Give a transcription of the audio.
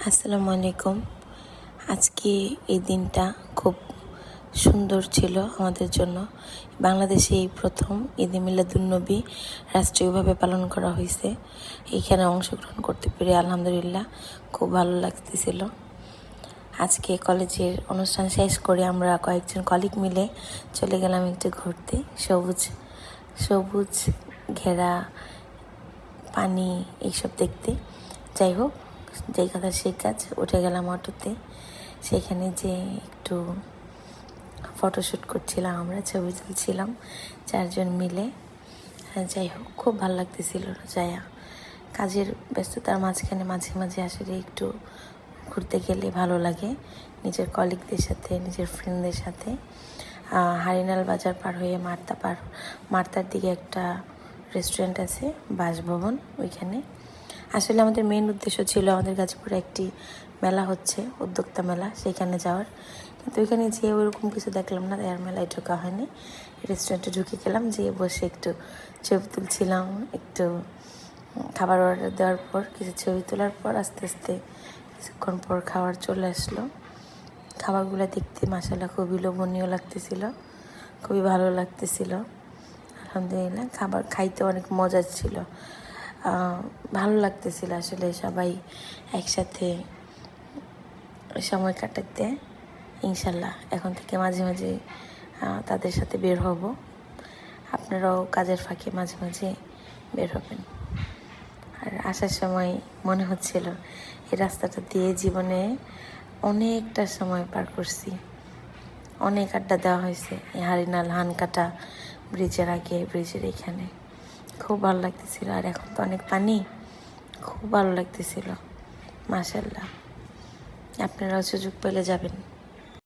আসসালামু আলাইকুম। আজকে এই দিনটা খুব সুন্দর ছিল আমাদের জন্য। বাংলাদেশে এই প্রথম ঈদে মিলাদুন্নবী রাষ্ট্রীয়ভাবে পালন করা হয়েছে। এইখানে অংশগ্রহণ করতে পেরে আলহামদুলিল্লাহ খুব ভালো লাগতেছিল। আজকে কলেজের অনুষ্ঠান শেষ করে আমরা কয়েকজন কলিগ মিলে চলে গেলাম একটু ঘুরতে। সবুজ ঘেরা পানি এইসব দেখতে। যাই হোক, যেই কথা সেই কাজ, উঠে গেলাম অটোতে। সেখানে যে একটু ফটোশ্যুট করছিলাম, আমরা ছবি তুলছিলাম 4 জন মিলে। যাই হোক, খুব ভালো লাগতেছিল যায়া। কাজের ব্যস্ততার মাঝখানে মাঝে মাঝে আসলে একটু ঘুরতে গেলে ভালো লাগে, নিজের কলিগদের সাথে, নিজের ফ্রেন্ডদের সাথে। হারিনাল বাজার পার হয়ে মার্তার দিকে একটা রেস্টুরেন্ট আছে, বাসভবন, ওইখানে। আসলে আমাদের মেন উদ্দেশ্য ছিল আমাদের গাজীপুরে একটি মেলা হচ্ছে, উদ্যোক্তা মেলা, সেইখানে যাওয়ার। কিন্তু ওইখানে যেয়ে ওইরকম কিছু দেখলাম না, আর মেলায় ঢোকা হয়নি। রেস্টুরেন্টে ঢুকে গেলাম, যেয়ে বসে একটু ছবি তুলছিলাম। একটু খাবার অর্ডার দেওয়ার পর কিছু ছবি তোলার পর আস্তে আস্তে কিছুক্ষণ পর খাবার চলে আসলো। খাবারগুলো দেখতে মাশাআল্লাহ খুবই লোভনীয় লাগতেছিল, খুবই ভালো লাগতেছিল। আলহামদুলিল্লাহ, খাবার খাইতে অনেক মজা ছিল, ভালো লাগতেছিল আসলে সবাই একসাথে সময় কাটাতে। ইনশাল্লাহ এখন থেকে মাঝে মাঝে তাদের সাথে বের হব। আপনারাও কাজের ফাঁকে মাঝে মাঝে বের হবেন। আর আসার সময় মনে হচ্ছিল এই রাস্তাটা দিয়ে জীবনে অনেকটা সময় পার করছি, অনেক আড্ডা দেওয়া হয়েছে এই হারিনাল হানকাটা ব্রিজের আগে, ব্রিজের এখানে। খুব ভালো লাগতেছিল। আর এখন তো অনেক পানি, খুব ভালো লাগতেছিল মাশাআল্লাহ। আপনারাও সুযোগ পেলে যাবেন।